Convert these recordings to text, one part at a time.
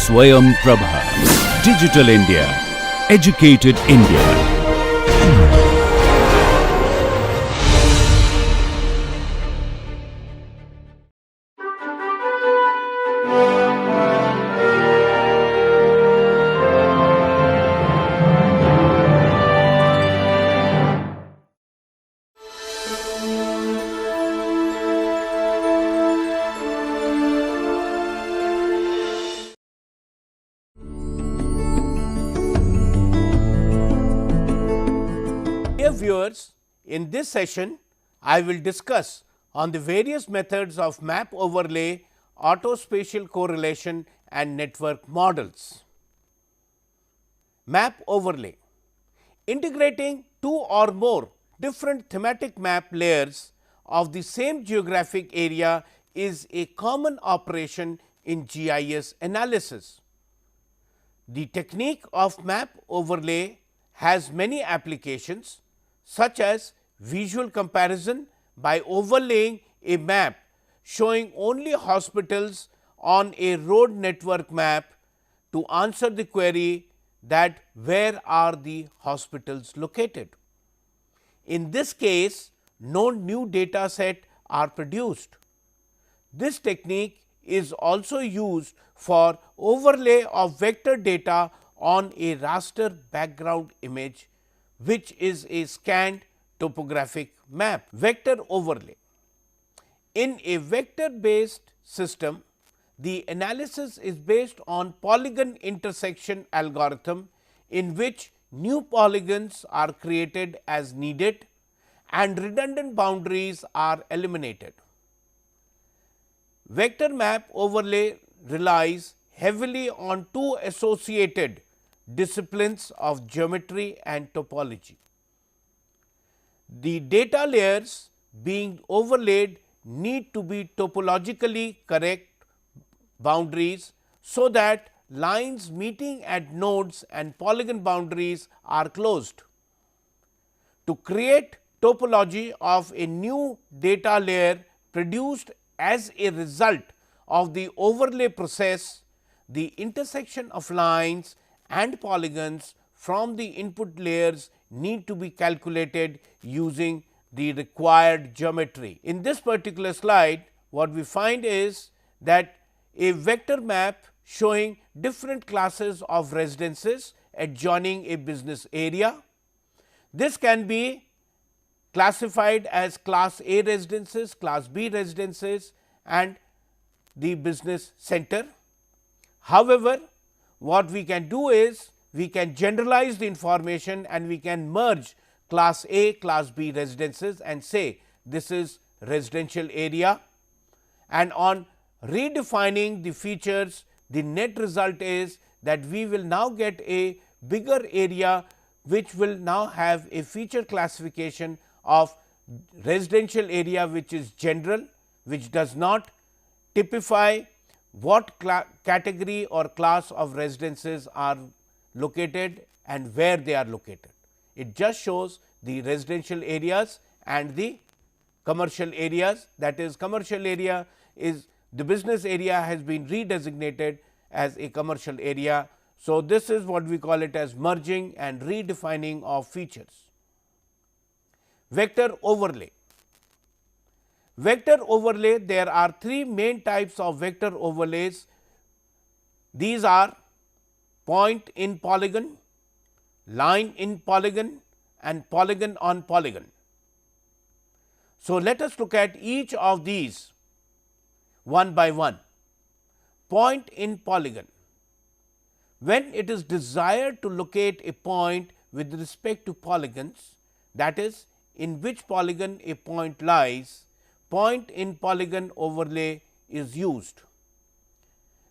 Swayam Prabha. Digital India. Educated India. Dear viewers, in this session, I will discuss on the various methods of map overlay, auto-spatial correlation and network models. Map overlay. Integrating two or more different thematic map layers of the same geographic area is a common operation in GIS analysis. The technique of map overlay has many applications, such as visual comparison by overlaying a map showing only hospitals on a road network map to answer the query that where are the hospitals located. In this case, no new data set are produced. This technique is also used for overlay of vector data on a raster background image, which is a scanned topographic map. Vector overlay. In a vector based system, the analysis is based on polygon intersection algorithm, in which new polygons are created as needed and redundant boundaries are eliminated. Vector map overlay relies heavily on two associated disciplines of geometry and topology. The data layers being overlaid need to be topologically correct boundaries, so that lines meeting at nodes and polygon boundaries are closed. To create topology of a new data layer produced as a result of the overlay process, the intersection of lines and polygons from the input layers need to be calculated using the required geometry. In this particular slide, what we find is that a vector map showing different classes of residences adjoining a business area. This can be classified as class A residences, class B residences and the business center. However, what we can do is we can generalize the information and we can merge class A, class B residences and say this is residential area, and on redefining the features, the net result is that we will now get a bigger area, which will now have a feature classification of residential area, which is general, which does not typify what category or class of residences are located and where they are located. It just shows the residential areas and the commercial areas, that is commercial area is the business area has been redesignated as a commercial area. So, this is what we call it as merging and redefining of features. Vector overlay. Vector overlay, there are three main types of vector overlays. These are point in polygon, line in polygon and polygon on polygon. So, let us look at each of these one by one. Point in polygon. When it is desired to locate a point with respect to polygons, that is in which polygon a point lies, point in polygon overlay is used.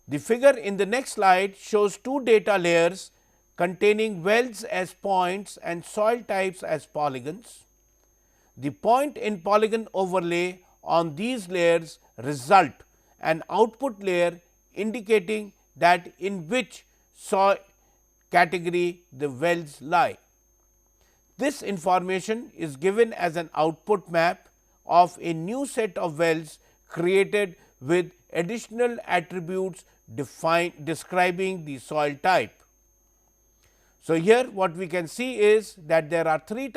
The figure in the next slide shows two data layers containing wells as points and soil types as polygons. The point in polygon overlay on these layers result an output layer indicating that in which soil category the wells lie. This information is given as an output map of a new set of wells created with additional attributes describing the soil type. So, here what we can see is that there are three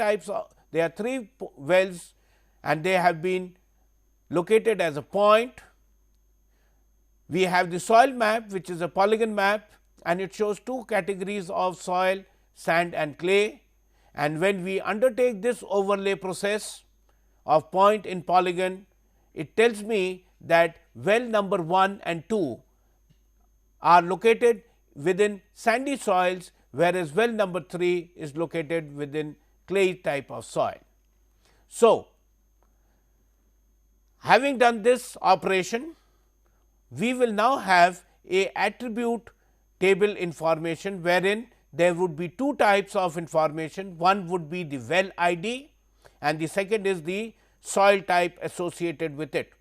wells and they have been located as a point. We have the soil map, which is a polygon map, and it shows two categories of soil, sand and clay. And when we undertake this overlay process of point in polygon, it tells me that well number 1 and 2 are located within sandy soils, whereas well number 3 is located within clay type of soil. So, having done this operation, we will now have a attribute table information, wherein there would be two types of information. One would be the well ID and the second is the soil type associated with it.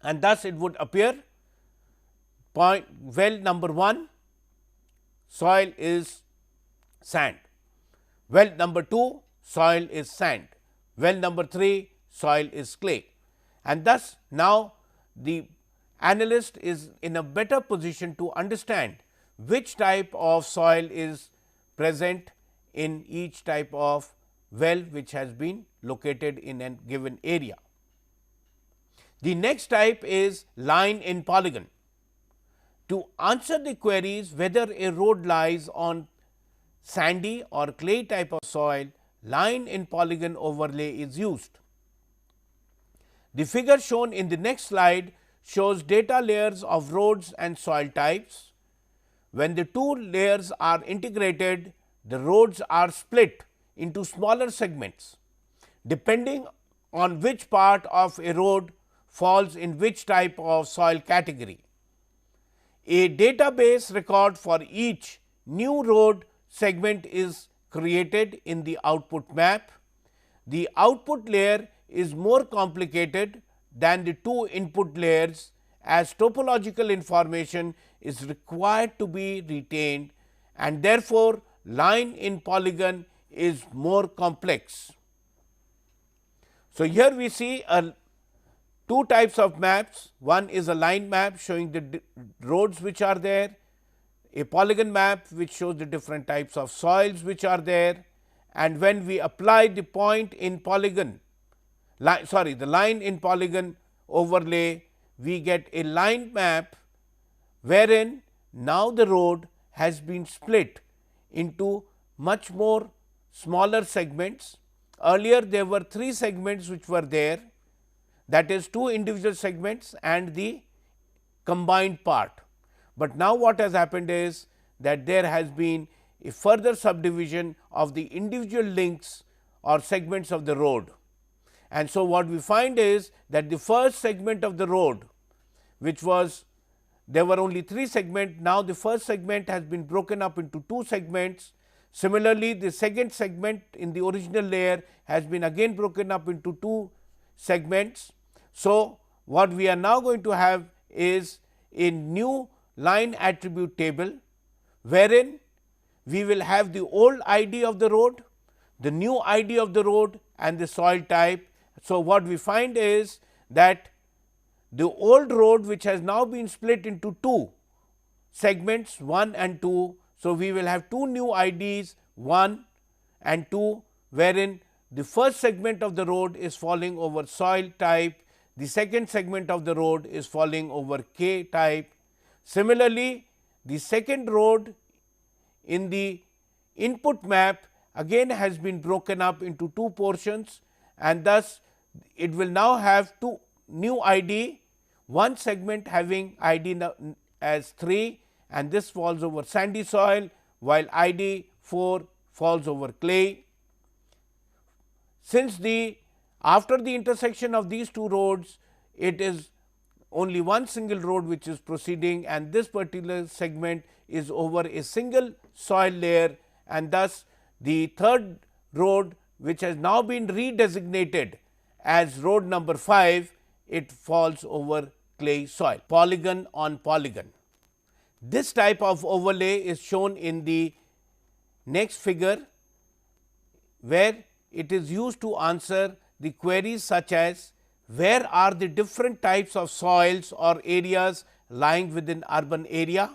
And thus, it would appear point well number 1 soil is sand, well number 2 soil is sand, well number 3 soil is clay. And thus, now the analyst is in a better position to understand which type of soil is present in each type of well which has been located in a given area. The next type is line in polygon. To answer the queries whether a road lies on sandy or clay type of soil, line in polygon overlay is used. The figure shown in the next slide shows data layers of roads and soil types. When the two layers are integrated, the roads are split into smaller segments, depending on which part of a road falls in which type of soil category. A database record for each new road segment is created in the output map. The output layer is more complicated than the two input layers, as topological information is required to be retained, and therefore, line in polygon is more complex. So, here we see two types of maps. One is a line map showing the roads which are there, a polygon map which shows the different types of soils which are there, and when we apply the point in polygon the line in polygon overlay, we get a line map wherein now the road has been split into much more smaller segments. Earlier there were 3 segments which were there, that is 2 individual segments and the combined part. But now what has happened is that there has been a further subdivision of the individual links or segments of the road. And so, what we find is that the first segment of the road, which was there were only 3 segments, now the first segment has been broken up into 2 segments. Similarly, the second segment in the original layer has been again broken up into 2 segments. So, what we are now going to have is a new line attribute table, wherein we will have the old ID of the road, the new ID of the road and the soil type. So, what we find is that the old road, which has now been split into 2 segments 1 and 2. So, we will have 2 new IDs 1 and 2, wherein the first segment of the road is falling over soil type, the second segment of the road is falling over K type. Similarly, the second road in the input map again has been broken up into 2 portions, and thus it will now have 2 new ID, one segment having ID as 3, and this falls over sandy soil, while ID 4 falls over clay. Since after the intersection of these 2 roads, it is only one single road which is proceeding, and this particular segment is over a single soil layer, and thus the third road, which has now been redesignated as road number 5, it falls over clay soil. Polygon on polygon. This type of overlay is shown in the next figure, where it is used to answer the queries such as where are the different types of soils or areas lying within urban area,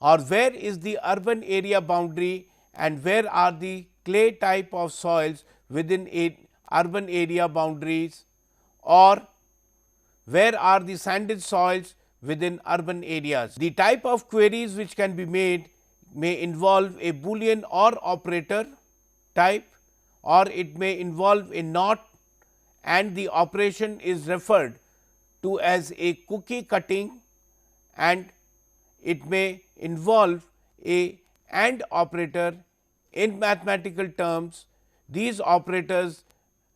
or where is the urban area boundary and where are the clay type of soils within a urban area boundaries, or where are the sanded soils within urban areas. The type of queries which can be made may involve a Boolean or operator type, or it may involve a not, and the operation is referred to as a cookie cutting, and it may involve a AND operator. In mathematical terms, these operators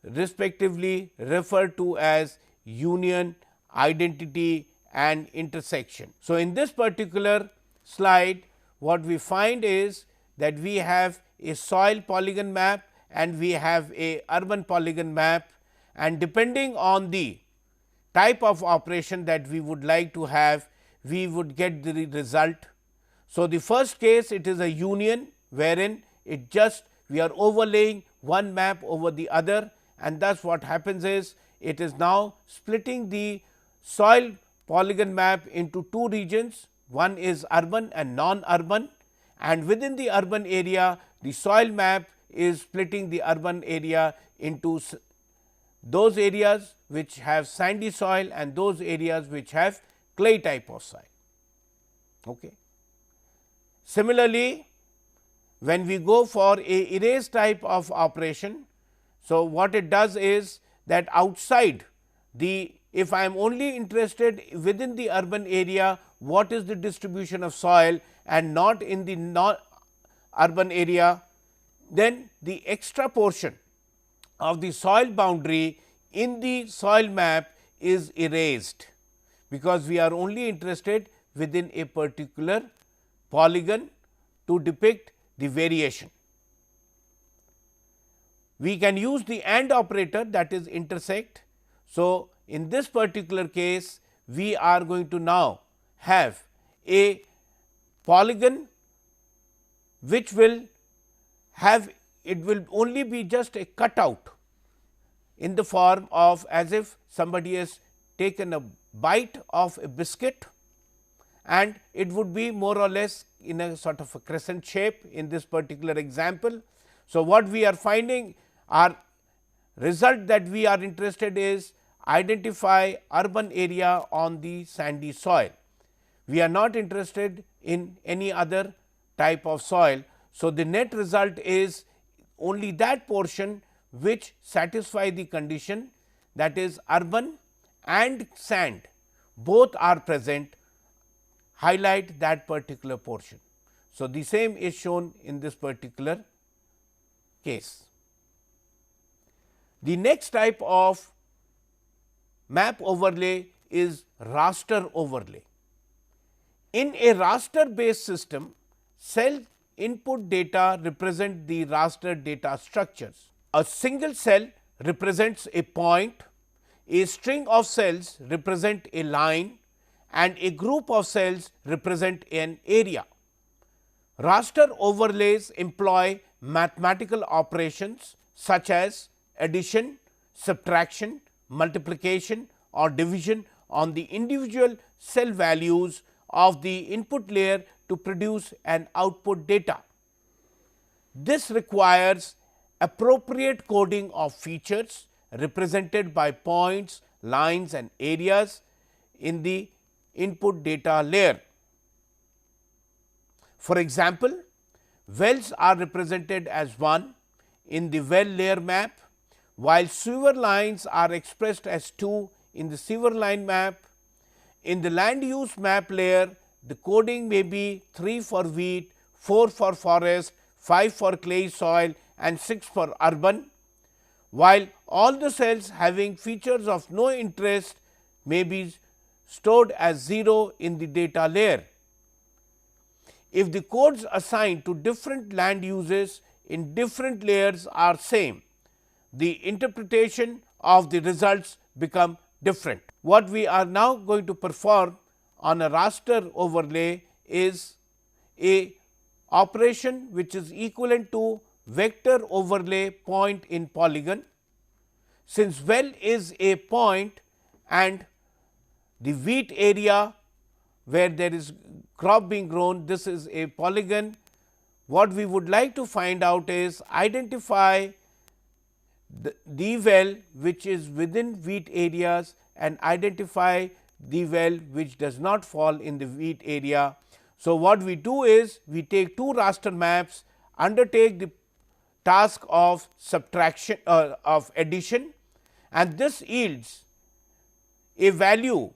respectively referred to as union, identity and intersection. So, in this particular slide, what we find is that we have a soil polygon map and we have a urban polygon map, and depending on the type of operation that we would like to have, we would get the result. So, the first case, it is a union wherein it just we are overlaying one map over the other, and thus what happens is it is now splitting the soil polygon map into two regions. One is urban and non-urban, and within the urban area the soil map is splitting the urban area into those areas which have sandy soil and those areas which have clay type of soil. Okay. Similarly, when we go for a erase type of operation, so what it does is that outside the, if I am only interested within the urban area, what is the distribution of soil and not in the non-urban area, then the extra portion of the soil boundary in the soil map is erased, because we are only interested within a particular polygon to depict the variation. We can use the AND operator, that is intersect. So, in this particular case, we are going to now have a polygon which will have, it will only be just a cutout in the form of as if somebody has taken a bite of a biscuit, and it would be more or less in a sort of a crescent shape in this particular example. So, what we are finding, our result that we are interested is identify urban area on the sandy soil. We are not interested in any other type of soil. So, the net result is only that portion which satisfy the condition, that is urban and sand both are present, highlight that particular portion. So, the same is shown in this particular case. The next type of map overlay is raster overlay. In a raster based system, cell input data represent the raster data structures. A single cell represents a point, a string of cells represent a line, and a group of cells represent an area. Raster overlays employ mathematical operations such as addition, subtraction, multiplication or division on the individual cell values of the input layer to produce an output data. This requires appropriate coding of features represented by points, lines and areas in the input data layer. For example, wells are represented as 1 in the well layer map, while sewer lines are expressed as 2 in the sewer line map. In the land use map layer, the coding may be 3 for wheat, 4 for forest, 5 for clay soil and 6 for urban, while all the cells having features of no interest may be stored as 0 in the data layer. If the codes assigned to different land uses in different layers are same, the interpretation of the results become different. What we are now going to perform on a raster overlay is a operation which is equivalent to vector overlay point in polygon. since well is a point and the wheat area where there is crop being grown, this is a polygon. What we would like to find out is identify the well which is within wheat areas and identify the well which does not fall in the wheat area. So, what we do is we take two raster maps, undertake the task of subtraction of addition, and this yields a value,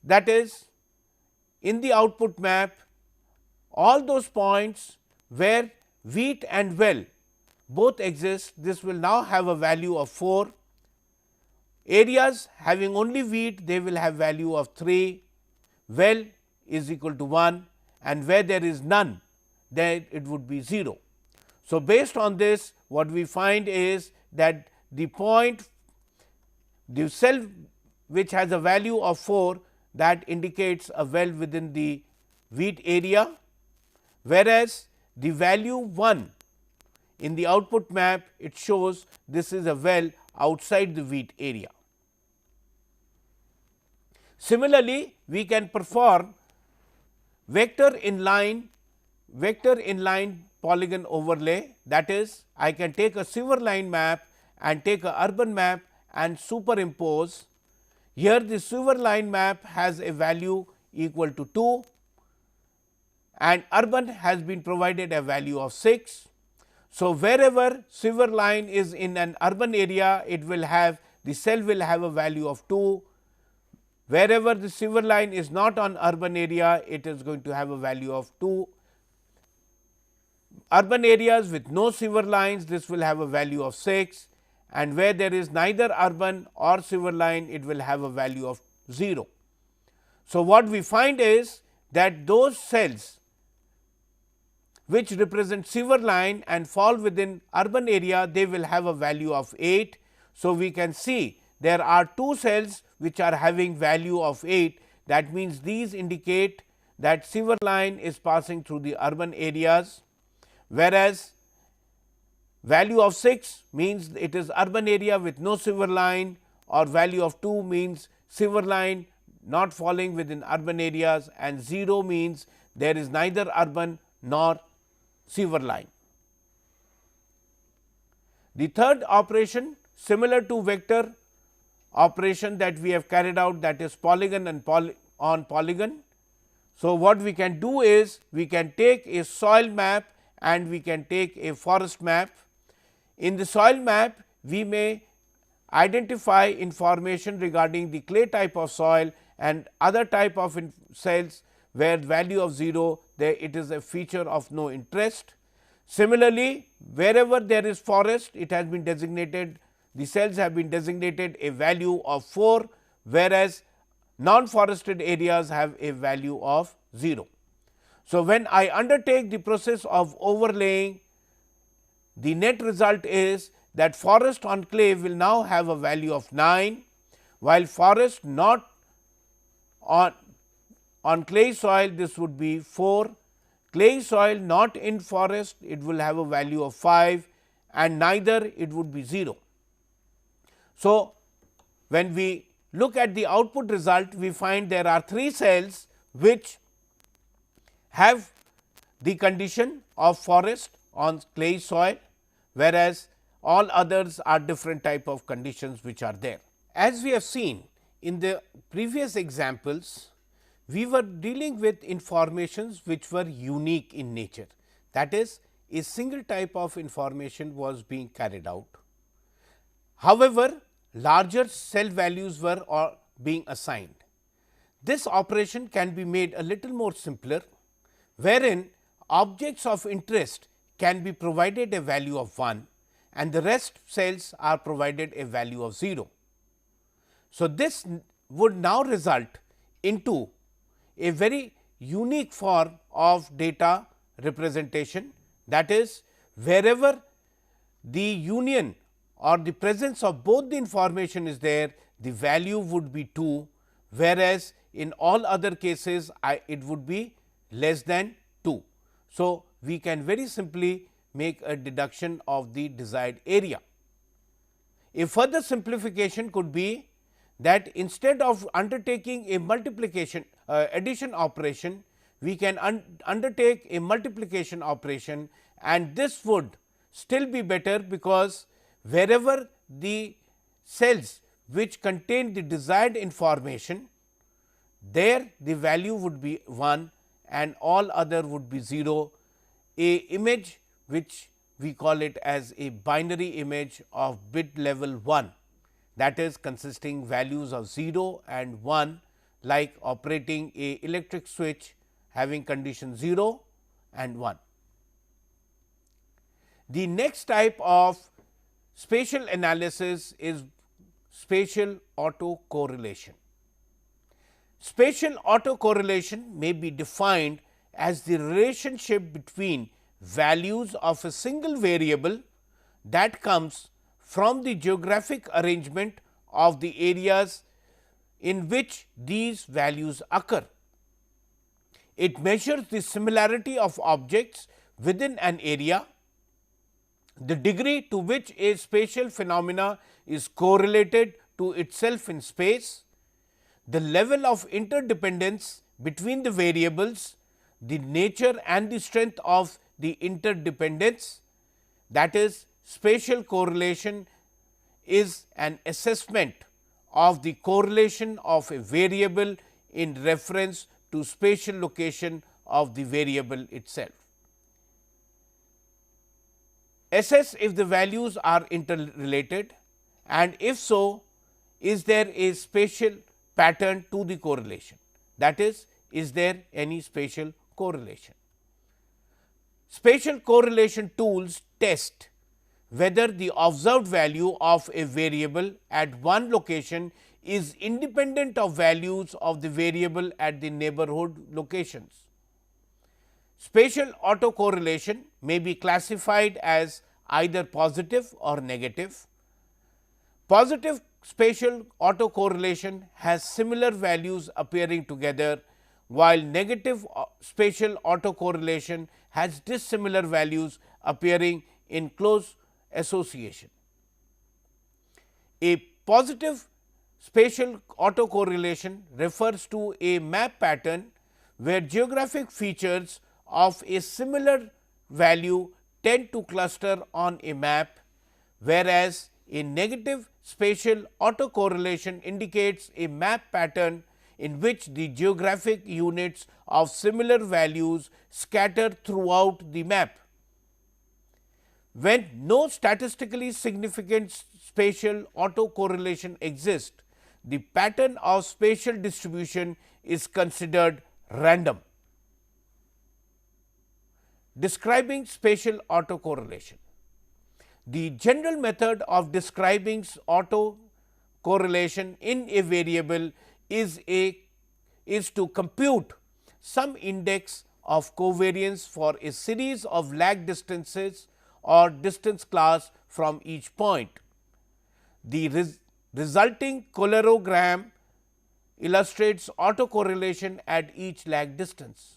that is, in the output map all those points where wheat and well both exist, this will now have a value of 4. Areas having only wheat, they will have value of 3, well is equal to 1, and where there is none, then it would be 0. So, based on this, what we find is that the point, the cell which has a value of 4, that indicates a well within the wheat area, whereas the value 1 in the output map, it shows this is a well outside the wheat area. Similarly, we can perform vector inline polygon overlay, that is, I can take a sewer line map and take a urban map and superimpose. Here the sewer line map has a value equal to 2 and urban has been provided a value of 6. So, wherever sewer line is in an urban area, it will have, the cell will have a value of 2. Wherever the sewer line is not on urban area, it is going to have a value of 2. Urban areas with no sewer lines, this will have a value of 6, and where there is neither urban or sewer line, it will have a value of 0. So, what we find is that those cells which represent sewer line and fall within urban area, they will have a value of 8. So, we can see there are 2 cells which are having value of 8, that means these indicate that sewer line is passing through the urban areas, whereas value of 6 means it is urban area with no sewer line, or value of 2 means sewer line not falling within urban areas, and 0 means there is neither urban nor sewer line. The third operation, similar to vector operation that we have carried out, that is polygon and on polygon. So, what we can do is we can take a soil map and we can take a forest map. In the soil map, we may identify information regarding the clay type of soil and other type of cells where value of 0, there it is a feature of no interest. Similarly, wherever there is forest, it has been designated, the cells have been designated a value of 4, whereas non-forested areas have a value of 0. So, when I undertake the process of overlaying, the net result is that forest on clay will now have a value of 9, while forest not on clay soil, this would be 4, clay soil not in forest, it will have a value of 5, and neither it would be 0. So, when we look at the output result, we find there are 3 cells which have the condition of forest on clay soil, whereas all others are different type of conditions which are there. As we have seen in the previous examples, we were dealing with informations which were unique in nature, that is, a single type of information was being carried out. However, larger cell values were being assigned. This operation can be made a little more simpler, wherein objects of interest can be provided a value of 1 and the rest cells are provided a value of 0. So, this would now result into a very unique form of data representation, that is, wherever the union or the presence of both the information is there, the value would be 2, whereas in all other cases it would be less than 2. So, we can very simply make a deduction of the desired area. A further simplification could be that instead of undertaking a addition operation, we can undertake a multiplication operation, and this would still be better, because wherever the cells which contain the desired information, there the value would be 1 and all other would be 0, a image which we call it as a binary image of bit level 1, that is consisting values of 0 and 1, like operating a electric switch having condition 0 and 1. The next type of spatial analysis is spatial autocorrelation. Spatial autocorrelation may be defined as the relationship between values of a single variable that comes from the geographic arrangement of the areas in which these values occur. It measures the similarity of objects within an area, the degree to which a spatial phenomena is correlated to itself in space, the level of interdependence between the variables, the nature and the strength of the interdependence. That is, spatial correlation is an assessment of the correlation of a variable in reference to spatial location of the variable itself. Assess if the values are interrelated, and if so, is there a spatial pattern to the correlation, that is there any spatial correlation. Spatial correlation tools test whether the observed value of a variable at one location is independent of values of the variable at the neighborhood locations. Spatial autocorrelation may be classified as either positive or negative. Positive spatial autocorrelation has similar values appearing together, while negative spatial autocorrelation has dissimilar values appearing in close association. A positive spatial autocorrelation refers to a map pattern where geographic features of a similar value tend to cluster on a map, whereas a negative spatial autocorrelation indicates a map pattern in which the geographic units of similar values scatter throughout the map. When no statistically significant spatial autocorrelation exists, the pattern of spatial distribution is considered random. Describing spatial autocorrelation. The general method of describing autocorrelation in a variable is to compute some index of covariance for a series of lag distances or distance class from each point. The resulting coloregram illustrates autocorrelation at each lag distance.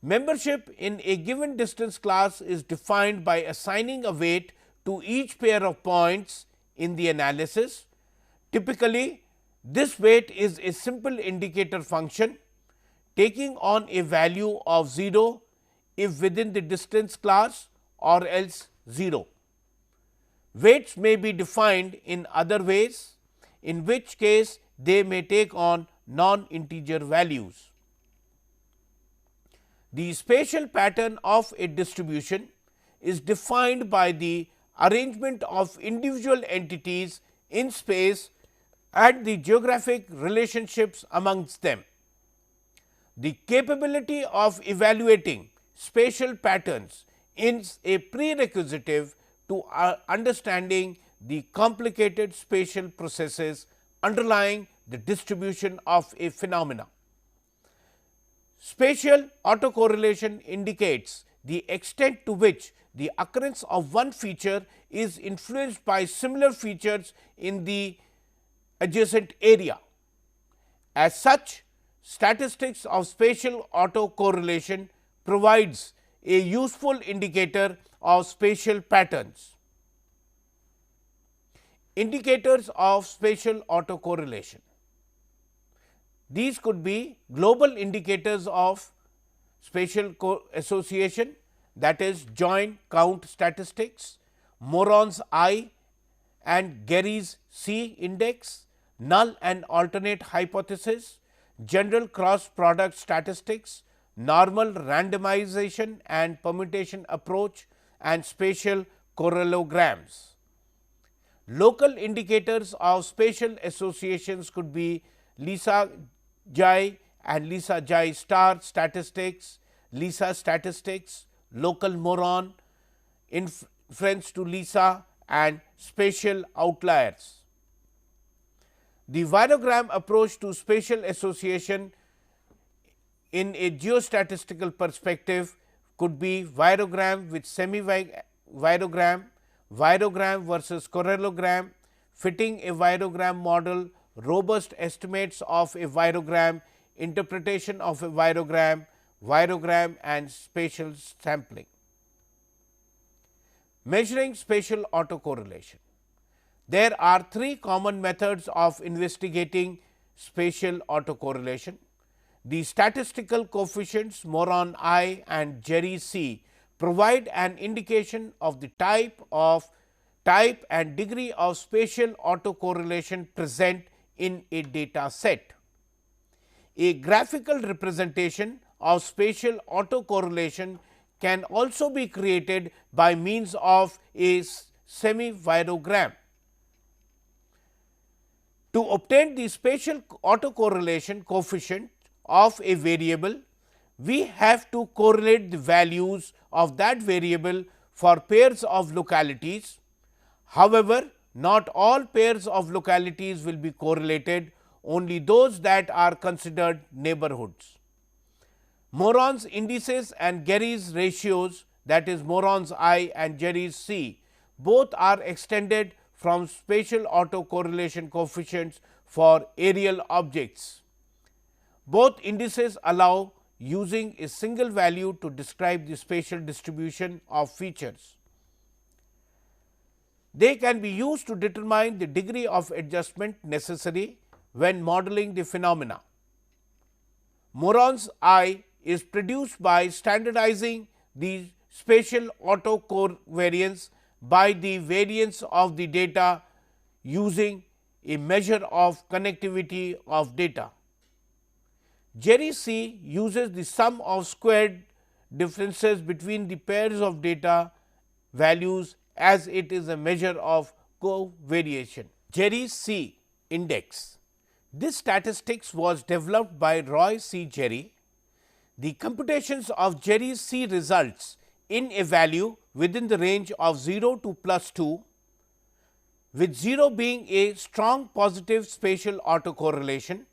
Membership in a given distance class is defined by assigning a weight to each pair of points in the analysis. Typically, this weight is a simple indicator function taking on a value of 0 if within the distance class or else 0. Weights may be defined in other ways, in which case they may take on non-integer values. The spatial pattern of a distribution is defined by the arrangement of individual entities in space and the geographic relationships amongst them. The capability of evaluating spatial patterns is a prerequisite to understanding the complicated spatial processes underlying the distribution of a phenomena. Spatial autocorrelation indicates the extent to which the occurrence of one feature is influenced by similar features in the adjacent area. As such, statistics of spatial autocorrelation provides a useful indicator of spatial patterns. Indicators of spatial autocorrelation. These could be global indicators of spatial association, that is joint count statistics, Moron's I and Gary's C index, null and alternate hypothesis, general cross product statistics, normal randomization and permutation approach, and spatial correlograms. Local indicators of spatial associations could be Lisa Jai and Lisa Jai star statistics, Lisa statistics, local Moron, inference to Lisa, and spatial outliers. The virogram approach to spatial association in a geostatistical perspective could be virogram with semi-virogram, virogram versus correlogram, fitting a virogram model, robust estimates of a virogram, interpretation of a virogram, virogram and spatial sampling. Measuring spatial autocorrelation. There are three common methods of investigating spatial autocorrelation. The statistical coefficients Moron I and Jerry C provide an indication of the type and degree of spatial autocorrelation present in a data set. A graphical representation of spatial autocorrelation can also be created by means of a semi-virogram. To obtain the spatial autocorrelation coefficient of a variable, we have to correlate the values of that variable for pairs of localities. However, not all pairs of localities will be correlated, only those that are considered neighborhoods. Moron's indices and Gary's ratios, that is Moron's I and Jerry's C, both are extended from spatial autocorrelation coefficients for aerial objects. Both indices allow using a single value to describe the spatial distribution of features. They can be used to determine the degree of adjustment necessary when modeling the phenomena. Moron's I is produced by standardizing the spatial autocovariance by the variance of the data using a measure of connectivity of data. Jerry C uses the sum of squared differences between the pairs of data values as it is a measure of covariation. Jerry C index. This statistics was developed by Roy C. Jerry. The computations of Jerry C results in a value within the range of 0 to +2, with 0 being a strong positive spatial autocorrelation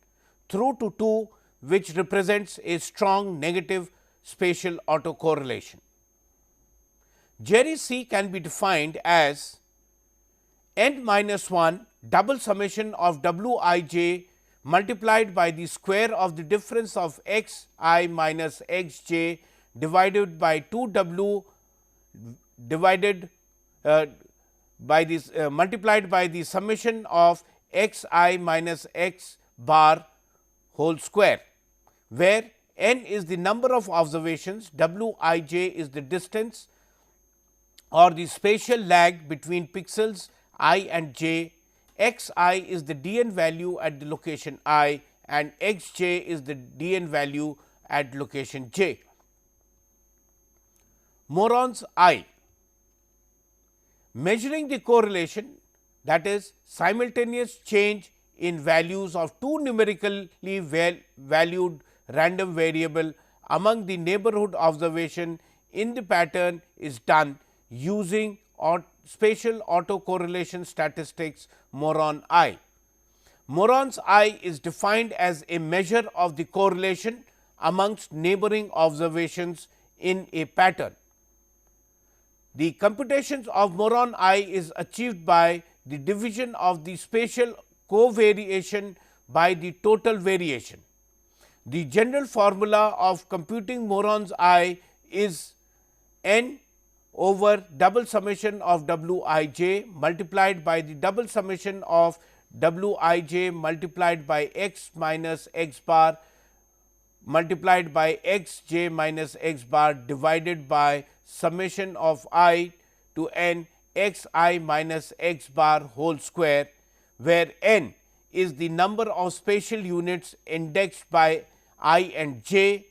through to 2, which represents a strong negative spatial autocorrelation. Jerry C can be defined as n minus 1 double summation of W I j multiplied by the square of the difference of x I minus x j divided by 2 W divided by this multiplied by the summation of x I minus x bar whole square, where n is the number of observations, W I j is the distance or the spatial lag between pixels I and j, x I is the dn value at the location I and x j is the dn value at location j. Moron's I. Measuring the correlation, that is simultaneous change in values of two numerically valued random variable among the neighborhood observation in the pattern is done using spatial autocorrelation statistics Moron I. Moron's I is defined as a measure of the correlation amongst neighboring observations in a pattern. The computations of Moron I is achieved by the division of the spatial covariation by the total variation. The general formula of computing Moron's I is n over double summation of wij multiplied by the double summation of wij multiplied by x minus x bar multiplied by x j minus x bar divided by summation of I to n x I minus x bar whole square, where n is the number of spatial units indexed by I and j,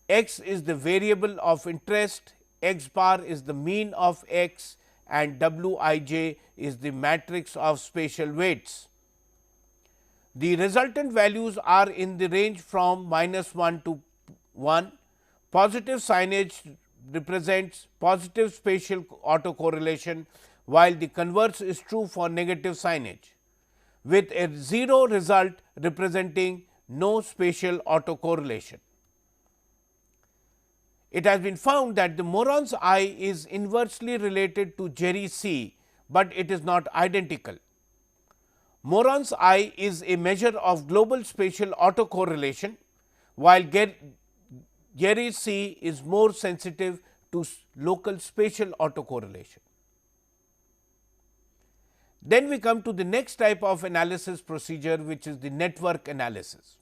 x is the variable of interest, x bar is the mean of x, and wij is the matrix of spatial weights. The resultant values are in the range from -1 to 1. Positive signage represents positive spatial autocorrelation, while the converse is true for negative signage, with a 0 result representing no spatial autocorrelation. It has been found that the Moron's I is inversely related to Jerry C, but it is not identical. Moron's I is a measure of global spatial autocorrelation, while Jerry C is more sensitive to local spatial autocorrelation. Then we come to the next type of analysis procedure, which is the network analysis.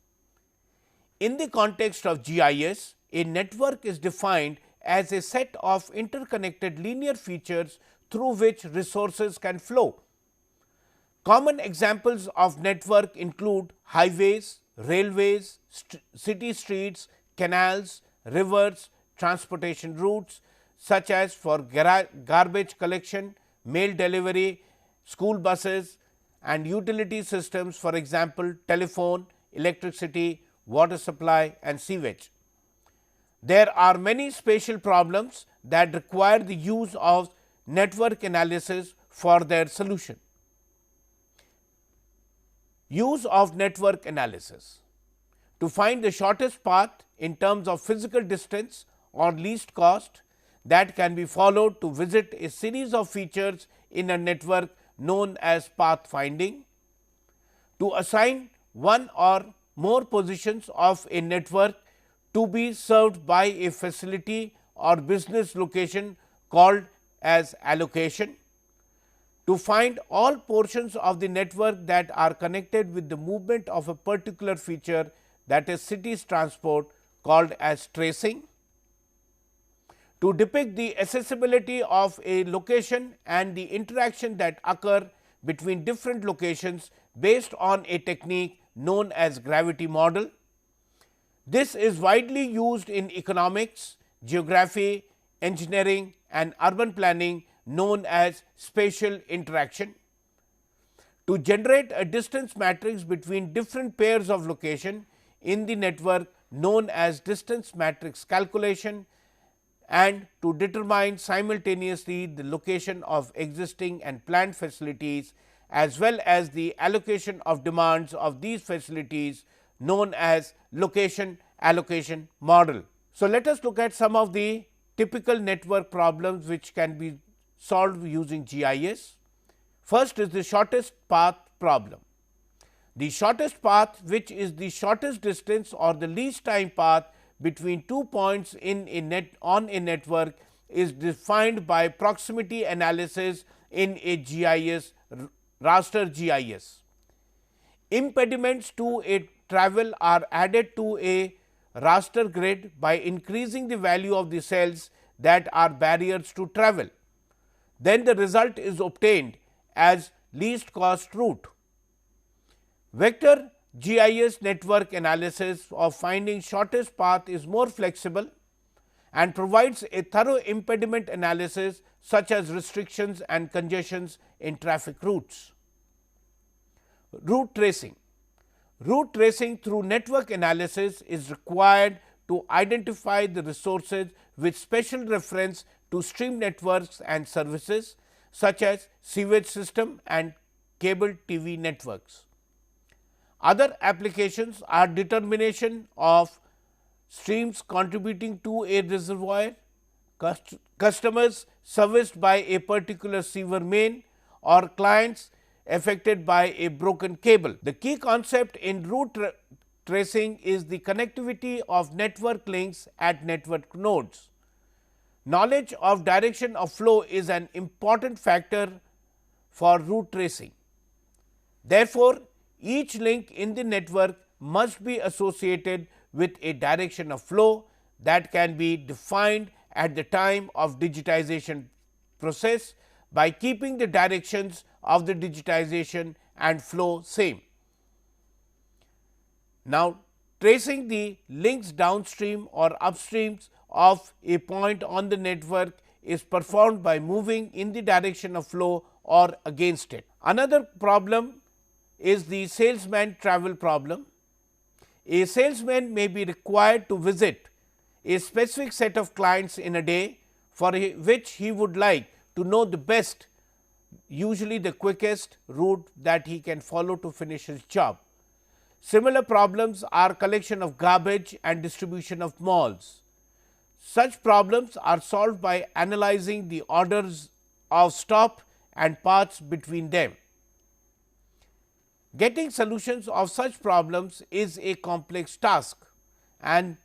In the context of GIS, a network is defined as a set of interconnected linear features through which resources can flow. Common examples of network include highways, railways, city streets, canals, rivers, transportation routes such as for garbage collection, mail delivery, school buses, and utility systems, for example, telephone, electricity, water supply, and sewage. There are many spatial problems that require the use of network analysis for their solution. Use of network analysis: to find the shortest path in terms of physical distance or least cost that can be followed to visit a series of features in a network known as path finding, to assign one or more positions of a network to be served by a facility or business location called as allocation, to find all portions of the network that are connected with the movement of a particular feature, that is city's transport, called as tracing, to depict the accessibility of a location and the interaction that occur between different locations based on a technique known as gravity model. This is widely used in economics, geography, engineering, and urban planning, known as spatial interaction. To generate a distance matrix between different pairs of location in the network, known as distance matrix calculation, and to determine simultaneously the location of existing and planned facilities as well as the allocation of demands of these facilities, known as location allocation model. So, let us look at some of the typical network problems which can be solved using GIS. First is the shortest path problem. The shortest path, which is the shortest distance or the least time path between 2 points in a on a network, is defined by proximity analysis in a GIS, raster GIS. Impediments to a travel are added to a raster grid by increasing the value of the cells that are barriers to travel. Then the result is obtained as least cost route. Vector GIS network analysis of finding shortest path is more flexible and provides a thorough impediment analysis such as restrictions and congestions in traffic routes. Route tracing. Route tracing through network analysis is required to identify the resources with special reference to stream networks and services such as sewage system and cable TV networks. Other applications are determination of streams contributing to a reservoir, customers serviced by a particular sewer main, or clients affected by a broken cable. The key concept in route tracing is the connectivity of network links at network nodes. Knowledge of direction of flow is an important factor for route tracing. Therefore, each link in the network must be associated with a direction of flow that can be defined at the time of digitization process by keeping the directions of the digitization and flow same. Now, tracing the links downstream or upstreams of a point on the network is performed by moving in the direction of flow or against it. Another problem is the salesman travel problem. A salesman may be required to visit a specific set of clients in a day for which he would like to know the best, usually the quickest route that he can follow to finish his job. Similar problems are collection of garbage and distribution of malls. Such problems are solved by analyzing the orders of stop and paths between them. Getting solutions of such problems is a complex task, and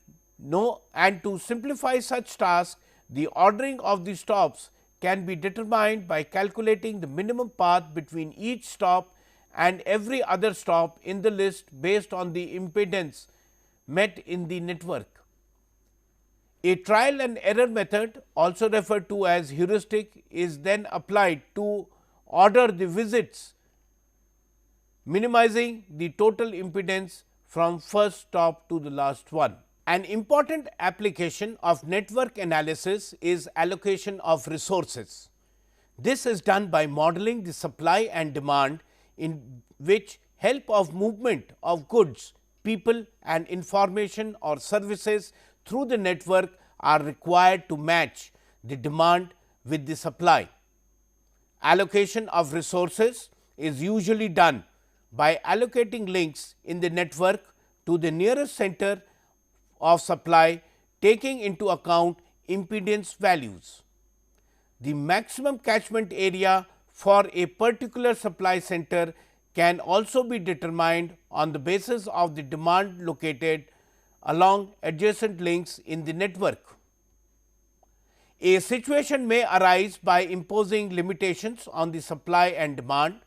to simplify such tasks, the ordering of the stops can be determined by calculating the minimum path between each stop and every other stop in the list based on the impedance met in the network. A trial and error method, also referred to as heuristic, is then applied to order the visits, minimizing the total impedance from first stop to the last one. An important application of network analysis is allocation of resources. This is done by modeling the supply and demand, in which help of movement of goods, people and information or services through the network are required to match the demand with the supply. Allocation of resources is usually done by allocating links in the network to the nearest center of supply, taking into account impedance values. The maximum catchment area for a particular supply center can also be determined on the basis of the demand located along adjacent links in the network. A situation may arise by imposing limitations on the supply and demand,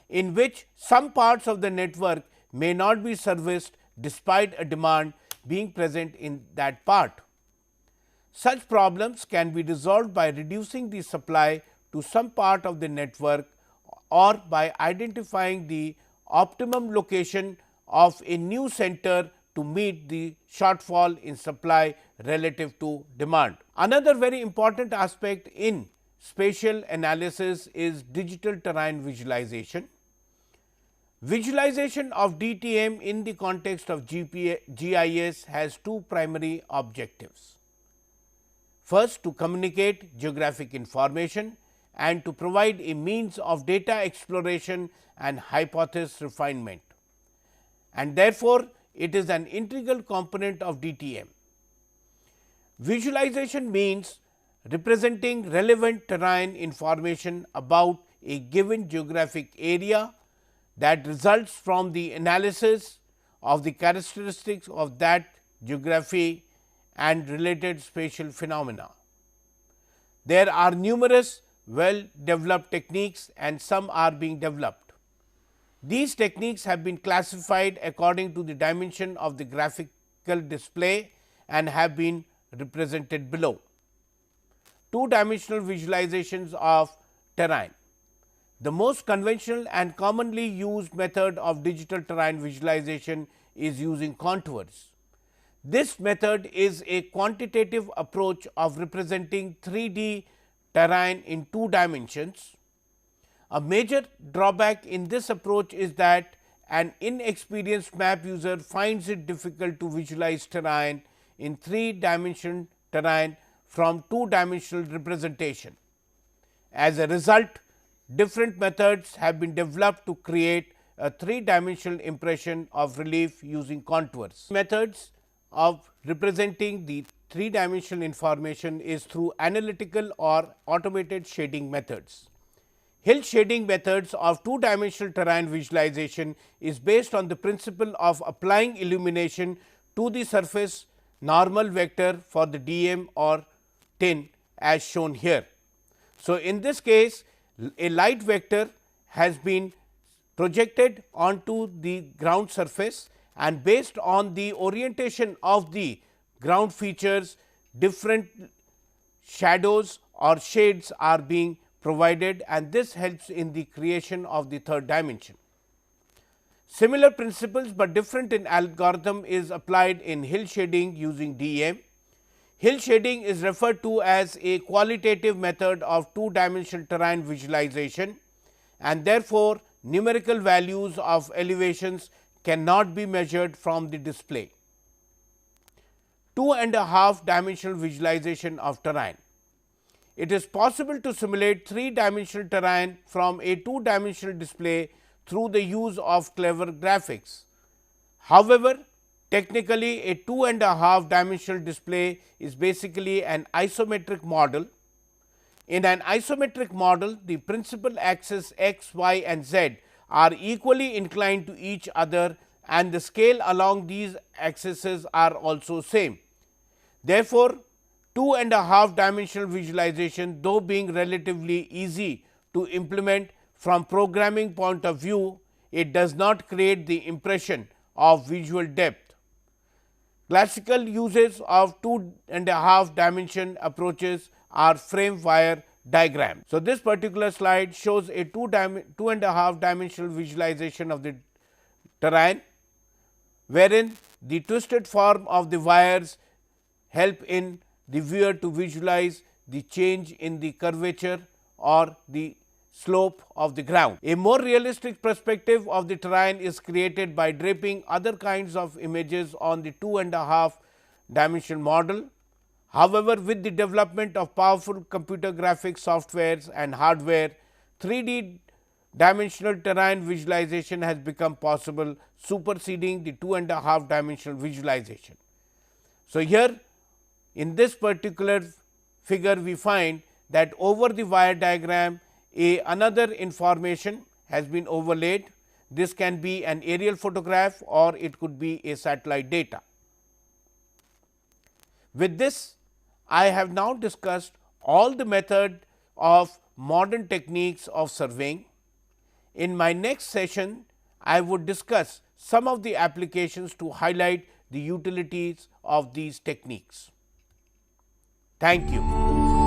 in which some parts of the network may not be serviced despite a demand being present in that part. Such problems can be resolved by reducing the supply to some part of the network or by identifying the optimum location of a new center to meet the shortfall in supply relative to demand. Another very important aspect in spatial analysis is digital terrain visualization. Visualization of DTM in the context of GIS has two primary objectives. First, to communicate geographic information and to provide a means of data exploration and hypothesis refinement, and therefore, it is an integral component of DTM. Visualization means representing relevant terrain information about a given geographic area that results from the analysis of the characteristics of that geography and related spatial phenomena. There are numerous well developed techniques and some are being developed. These techniques have been classified according to the dimension of the graphical display and have been represented below. Two-dimensional visualizations of terrain. The most conventional and commonly used method of digital terrain visualization is using contours. This method is a quantitative approach of representing 3D terrain in two dimensions. A major drawback in this approach is that an inexperienced map user finds it difficult to visualize terrain in 3-dimensional terrain from 2-dimensional representation. As a result, different methods have been developed to create a 3-dimensional impression of relief using contours. Methods of representing the 3-dimensional information is through analytical or automated shading methods. Hill shading methods of 2-dimensional terrain visualization is based on the principle of applying illumination to the surface normal vector for the DM or tin as shown here. So, in this case a light vector has been projected onto the ground surface, and based on the orientation of the ground features, different shadows or shades are being provided, and this helps in the creation of the third dimension. Similar principles, but different in algorithm, is applied in hill shading using DEM. Hill shading is referred to as a qualitative method of two-dimensional terrain visualization, and therefore, numerical values of elevations cannot be measured from the display. 2.5 dimensional visualization of terrain. It is possible to simulate 3-dimensional terrain from a 2-dimensional display through the use of clever graphics. However, technically a 2.5 dimensional display is basically an isometric model. In an isometric model, the principal axis x, y and z are equally inclined to each other, and the scale along these axes are also same. Therefore, 2.5 dimensional visualization, though being relatively easy to implement from programming point of view, it does not create the impression of visual depth. Classical uses of 2.5 dimension approaches are frame wire diagram. So, this particular slide shows a 2.5 dimensional visualization of the terrain, wherein the twisted form of the wires help in the viewer to visualize the change in the curvature or the slope of the ground. A more realistic perspective of the terrain is created by draping other kinds of images on the 2.5 dimensional model. However, with the development of powerful computer graphics softwares and hardware, 3D dimensional terrain visualization has become possible, superseding the 2.5 dimensional visualization. So, here in this particular figure, we find that over the wire diagram another information has been overlaid. This can be an aerial photograph or it could be a satellite data. With this, I have now discussed all the method of modern techniques of surveying. In my next session, I would discuss some of the applications to highlight the utilities of these techniques. Thank you.